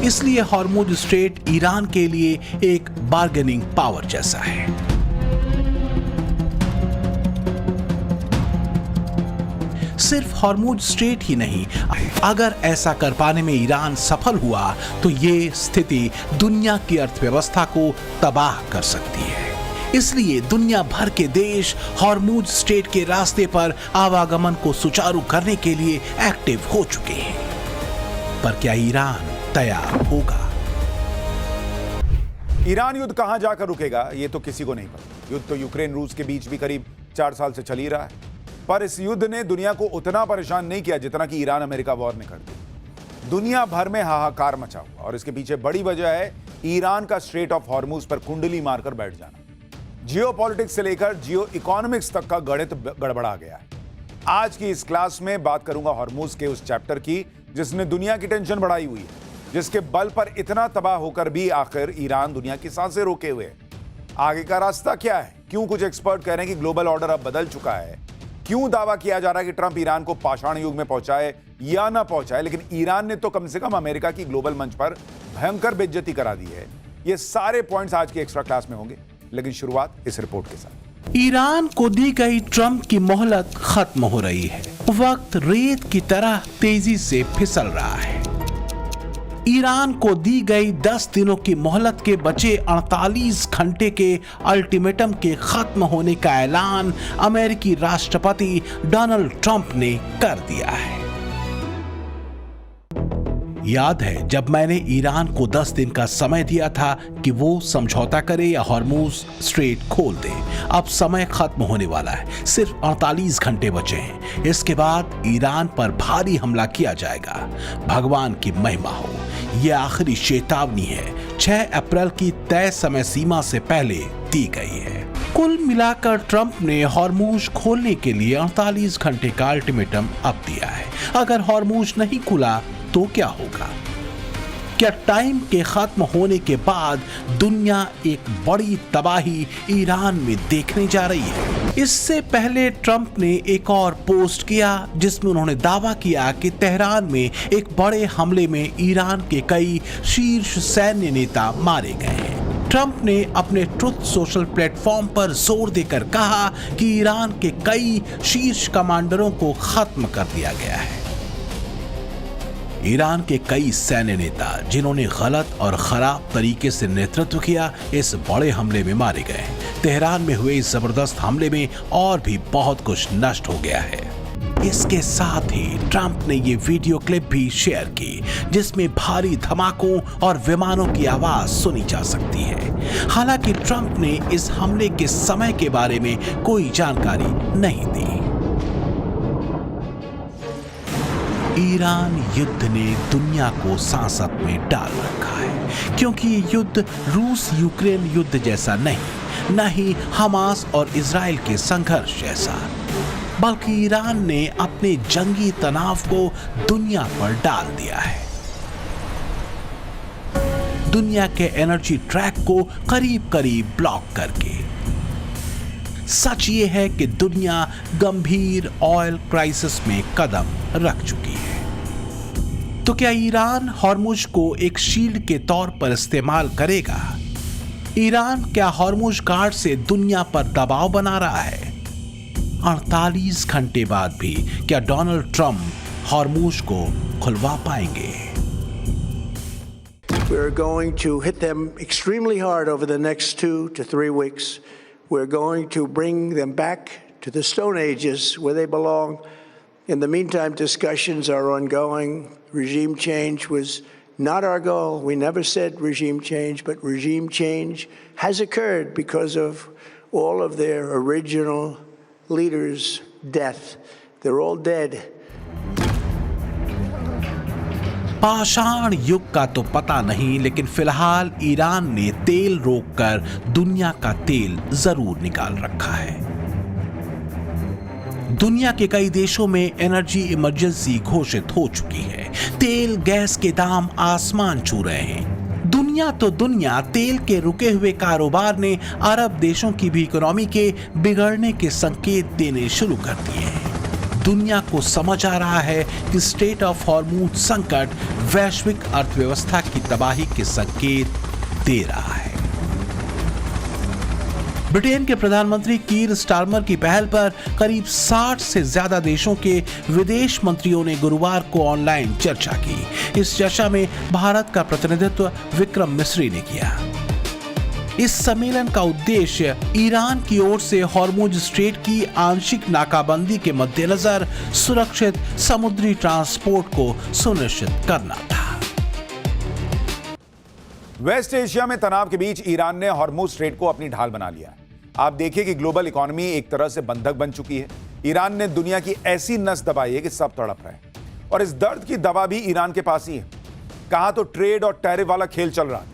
इसलिए Hormuz strait Iran के लिए एक बार्गेनिंग पावर जैसा है। सिर्फ हॉर्मुज स्ट्रेट ही नहीं, अगर ऐसा कर पाने में ईरान सफल हुआ तो ये स्थिति दुनिया की अर्थव्यवस्था को तबाह कर सकती है। इसलिए दुनिया भर के देश हॉर्मुज स्ट्रेट के रास्ते पर आवागमन को सुचारू करने के लिए एक्टिव हो चुके हैं। पर क्या ईरान तैयार होगा? ईरान युद्ध कहां जाकर रुकेगा ये तो किसी को नहीं पता। युद्ध तो यूक्रेन रूस के बीच भी करीब 4 साल से चल ही रहा है, पर इस युद्ध ने दुनिया को उतना परेशान नहीं किया जितना कि ईरान अमेरिका वॉर ने कर दिया। दुनिया भर में हाहाकार मचा हुआ और इसके पीछे बड़ी वजह है ईरान का स्ट्रेट ऑफ हॉर्मुज पर कुंडली मारकर बैठ जाना। जियोपॉलिटिक्स से लेकर जियो इकोनॉमिक्स तक का गणित गड़बड़ा गया है। आज की इस क्लास में बात करूंगा हॉर्मुज के उस चैप्टर की जिसने दुनिया की टेंशन बढ़ाई हुई है, जिसके बल पर इतना तबाह होकर भी आखिर ईरान दुनिया की सांसें रोके हुए है। आगे का रास्ता क्या है? क्यों कुछ एक्सपर्ट कह रहे हैं कि ग्लोबल ऑर्डर अब बदल चुका है? क्यों दावा किया जा रहा है कि ट्रंप ईरान को पाषाण युग में पहुंचाए या ना पहुंचाए, लेकिन ईरान ने तो कम से कम अमेरिका की ग्लोबल मंच पर भयंकर बेइज्जती करा दी है। ये सारे पॉइंट्स आज की एक्स्ट्रा क्लास में होंगे, लेकिन शुरुआत इस रिपोर्ट के साथ। ईरान को दी गई ट्रंप की मोहलत खत्म हो रही है। वक्त रेत की तरह तेजी से फिसल रहा है। ईरान को दी गई 10 दिनों की मोहलत के बचे 48 घंटे के अल्टीमेटम के खत्म होने का ऐलान अमेरिकी राष्ट्रपति डोनाल्ड ट्रंप ने कर दिया है। याद है जब मैंने ईरान को 10 दिन का समय दिया था कि वो समझौता करे या हॉर्मुज स्ट्रेट खोल दे। अब समय खत्म होने वाला है, सिर्फ 48 घंटे बचे हैं। इसके बाद ईरान पर भारी हमला किया जाएगा। भगवान की महिमा हो। यह आखिरी चेतावनी है, 6 अप्रैल की तय समय सीमा से पहले दी गई है। कुल मिलाकर ट्रंप ने हॉर्मुज खोलने के लिए 48 घंटे का अल्टीमेटम अब दिया है। अगर हॉर्मुज नहीं खुला तो क्या होगा? क्या टाइम के खत्म होने के बाद दुनिया एक बड़ी तबाही ईरान में देखने जा रही है? इससे पहले ट्रंप ने एक और पोस्ट किया जिसमें उन्होंने दावा किया कि तेहरान में एक बड़े हमले में ईरान के कई शीर्ष सैन्य नेता मारे गए हैं। ट्रंप ने अपने ट्रुथ सोशल प्लेटफॉर्म पर जोर देकर कहा कि ईरान के कई शीर्ष कमांडरों को खत्म कर दिया गया है। ईरान के कई सैन्य नेता जिन्होंने गलत और खराब तरीके से नेतृत्व किया इस बड़े हमले में मारे गए। तेहरान में हुए इस जबरदस्त हमले में और भी बहुत कुछ नष्ट हो गया है। इसके साथ ही ट्रंप ने ये वीडियो क्लिप भी शेयर की जिसमें भारी धमाकों और विमानों की आवाज सुनी जा सकती है। हालांकि ट्रंप ने इस हमले के समय के बारे में कोई जानकारी नहीं दी। ईरान युद्ध ने दुनिया को सांसत में डाल रखा है, क्योंकि ये युद्ध रूस यूक्रेन युद्ध जैसा नहीं, न ही हमास और इजराइल के संघर्ष जैसा, बल्कि ईरान ने अपने जंगी तनाव को दुनिया पर डाल दिया है। दुनिया के एनर्जी ट्रैक को करीब करीब ब्लॉक करके। सच ये है कि दुनिया गंभीर ऑयल क्राइसिस में कदम रख चुकी है। तो क्या ईरान हॉर्मुज को एक शील्ड के तौर पर इस्तेमाल करेगा? ईरान क्या हॉर्मुज गार्ड से दुनिया पर दबाव बना रहा है? 48 घंटे बाद भी क्या डोनाल्ड ट्रंप हॉर्मुज को खुलवा पाएंगे? We're going to hit them extremely hard over the next 2 to 3 weeks. We're going to bring them back to the Stone Ages where they belong. In the meantime, discussions are ongoing. Regime change was not our goal. We never said regime change, but regime change has occurred because of all of their original leaders' death. They're all dead. पाषाण युग का तो पता नहीं, लेकिन फिलहाल Iran ने तेल रोककर दुनिया का तेल जरूर निकाल रखा है। दुनिया के कई देशों में एनर्जी इमरजेंसी घोषित हो चुकी है। तेल गैस के दाम आसमान छू रहे हैं। दुनिया तो दुनिया, तेल के रुके हुए कारोबार ने अरब देशों की भी इकोनॉमी के बिगड़ने के संकेत देने शुरू कर दिए हैं। दुनिया को समझ आ रहा है कि स्ट्रेट ऑफ हॉर्मूज संकट वैश्विक अर्थव्यवस्था की तबाही के संकेत दे रहा है। ब्रिटेन के प्रधानमंत्री कीर स्टारमर की पहल पर करीब 60 से ज्यादा देशों के विदेश मंत्रियों ने गुरुवार को ऑनलाइन चर्चा की। इस चर्चा में भारत का प्रतिनिधित्व विक्रम मिस्री ने किया। इस सम्मेलन का उद्देश्य ईरान की ओर से हॉर्मुज स्ट्रेट की आंशिक नाकाबंदी के मद्देनजर सुरक्षित समुद्री ट्रांसपोर्ट को सुनिश्चित करना था। वेस्ट एशिया में तनाव के बीच ईरान ने हॉर्मुज स्ट्रेट को अपनी ढाल बना लिया है। आप देखिए कि ग्लोबल इकोनॉमी एक तरह से बंधक बन चुकी है। ईरान ने दुनिया की ऐसी नस दबाई है कि सब तड़प रहे हैं और इस दर्द की दवा भी ईरान के पास ही है। कहां तो ट्रेड और टैरिफ वाला खेल चल रहा था,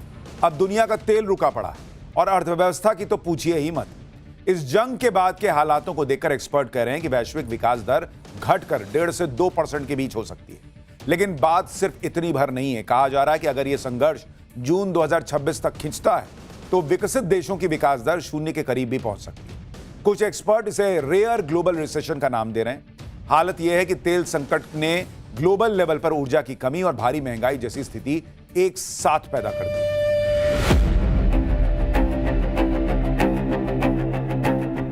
अब दुनिया का तेल रुका पड़ा है और अर्थव्यवस्था की तो पूछिए ही मत। इस जंग के बाद के हालातों को देखकर एक्सपर्ट कह रहे हैं कि वैश्विक विकास दर घटकर 1.5 से 2% के बीच हो सकती है। लेकिन बात सिर्फ इतनी भर नहीं है। कहा जा रहा है कि अगर यह संघर्ष जून 2026 तक खिंचता है तो विकसित देशों की विकास दर 0 के करीब भी पहुंच सकती है। कुछ एक्सपर्ट इसे रेयर ग्लोबल रिसेशन का नाम दे रहे हैं। हालत यह है कि तेल संकट ने ग्लोबल लेवल पर ऊर्जा की कमी और भारी महंगाई जैसी स्थिति एक साथ पैदा कर दी।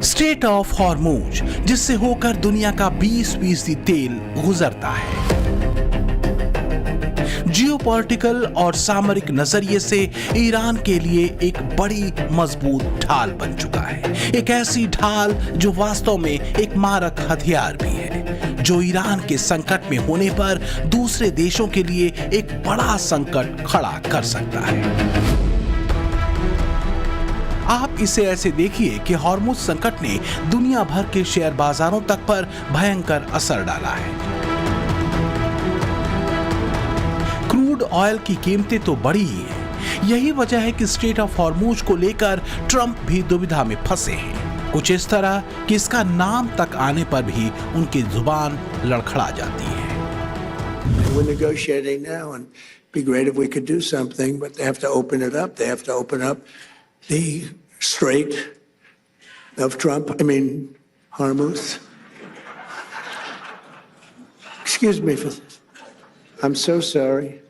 स्ट्रेट ऑफ हॉर्मुज, जिससे होकर दुनिया का 20% तेल गुजरता है, जियोपॉलिटिकल और सामरिक नजरिए से ईरान के लिए एक बड़ी मजबूत ढाल बन चुका है। एक ऐसी ढाल जो वास्तव में एक मारक हथियार भी है, जो ईरान के संकट में होने पर दूसरे देशों के लिए एक बड़ा संकट खड़ा कर सकता है। आप इसे ऐसे देखिए कि हॉर्मुज संकट ने दुनिया भर के शेयर बाजारों तक पर भयंकर असर डाला है। क्रूड ऑयल की कीमतें तो बढ़ी ही हैं। यही वजह है कि स्ट्रेट ऑफ हॉर्मुज को लेकर ट्रंप भी दुविधा में फंसे हैं। कुछ इस तरह कि इसका नाम तक आने पर भी उनकी जुबान लड़खड़ा जाती है। We're negotiating now, and it'd be great if we could do something, but they have to open it up. They have to open up the Strait of Hormuz. Excuse me for this. I'm so sorry.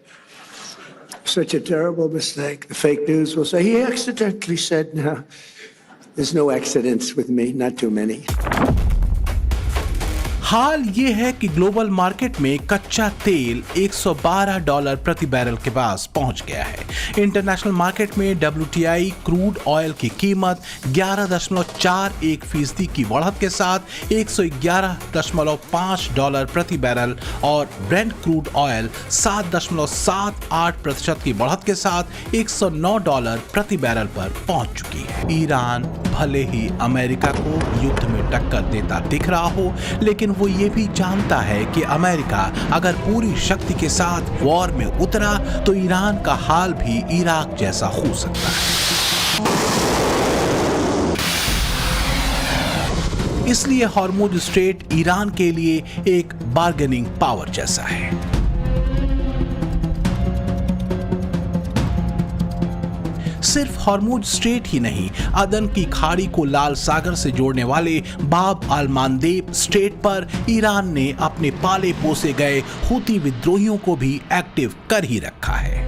Such a terrible mistake. The fake news will say he accidentally said, no. There's no accidents with me, not too many. हाल ये है कि global market में कच्चा तेल $112 प्रति barrel के पास पहुंच गया है। इंटरनेशनल मार्केट में WTI क्रूड ऑयल की कीमत 11.41% की बढ़त के साथ $111.5 प्रति बैरल और ब्रेंट क्रूड ऑयल 7.78% की बढ़त के साथ $109 प्रति बैरल पर पहुंच चुकी है। ईरान भले ही अमेरिका को युद्ध में टक्कर देता दिख रहा हो, लेकिन वो ये भी जानता है कि अमेरिका अगर पूरी शक्ति के साथ वॉर में उतरा तो ईरान का हाल भी इराक जैसा हो सकता है। इसलिए हॉर्मुज स्ट्रेट ईरान के लिए एक बार्गेनिंग पावर जैसा है। सिर्फ हॉर्मुज स्ट्रेट ही नहीं, अदन की खाड़ी को लाल सागर से जोड़ने वाले बाब अल मांदेब स्ट्रेट पर ईरान ने अपने पाले पोसे गए हुती विद्रोहियों को भी एक्टिव कर ही रखा है।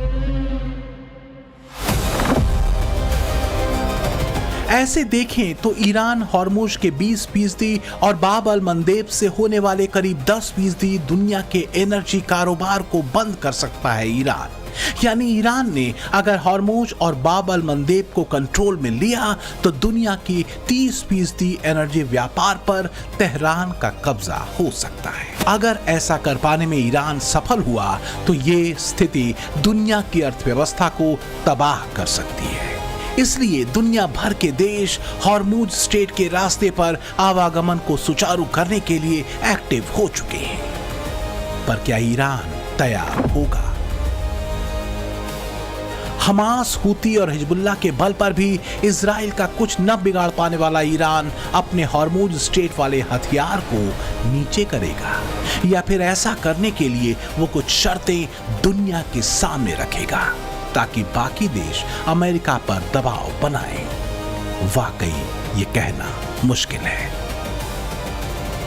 ऐसे देखें तो ईरान हॉर्मुज के 20% और बाब अल मंदेब से होने वाले करीब 10% दुनिया के एनर्जी कारोबार को बंद कर सकता है ईरान। यानी ईरान ने अगर हॉर्मुज और बाब अल मंदेब को कंट्रोल में लिया तो दुनिया की 30% एनर्जी व्यापार पर तेहरान का कब्जा हो सकता है। अगर ऐसा कर पाने में ईरान सफल हुआ तो ये स्थिति दुनिया की अर्थव्यवस्था को तबाह कर सकती है। इसलिए दुनिया भर के देश हॉर्मुज स्ट्रेट के रास्ते पर आवागमन को सुचारू करने के लिए एक्टिव हो चुके हैं। पर क्या ईरान तैयार होगा? हमास, हुती और हिजबुल्लाह के बल पर भी इजराइल का कुछ न बिगाड़ पाने वाला ईरान अपने हॉर्मुज स्ट्रेट वाले हथियार को नीचे करेगा, या फिर ऐसा करने के लिए वो कुछ शर्तें दुनिया के सामने रखेगा ताकि बाकी देश अमेरिका पर दबाव बनाएं। वाकई ये कहना मुश्किल है।